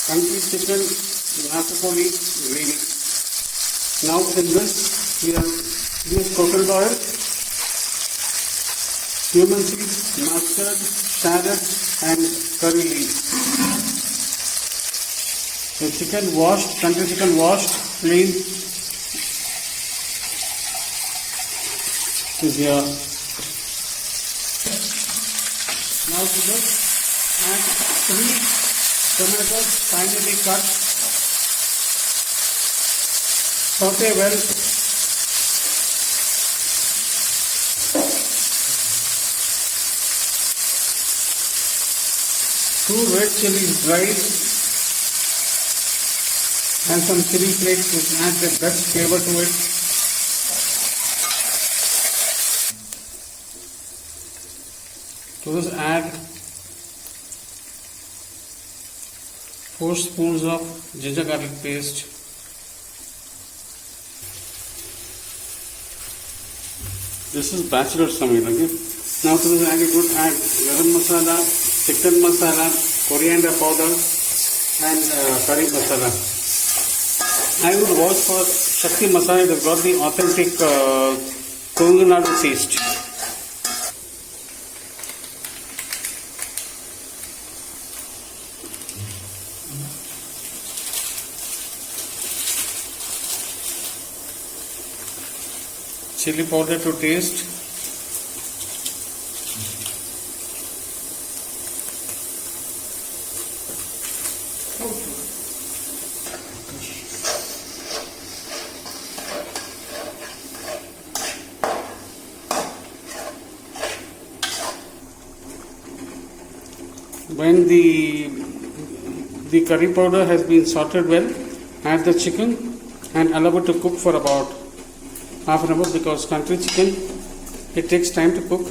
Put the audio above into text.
country chicken Nattu Koli gravy. Now in this we have used coconut oil, cumin seeds, mustard, shallot and curry leaves. The chicken washed, country chicken washed, clean is here. Now to this add 3 tomatoes finely cut. Saute well. 2 red chilies dried and some chili flakes which add the best flavor to it. To this add 4 spoons of ginger garlic paste, this is Bachelors Samir, okay? Now to this add garam masala, chicken masala, coriander powder and curry masala. I would watch for Shakti masala, it has got the authentic Tamil Nadu taste. Chili powder to taste. When the curry powder has been sauteed well, add the chicken and allow it to cook for about half an hour, because country chicken, it takes time to cook.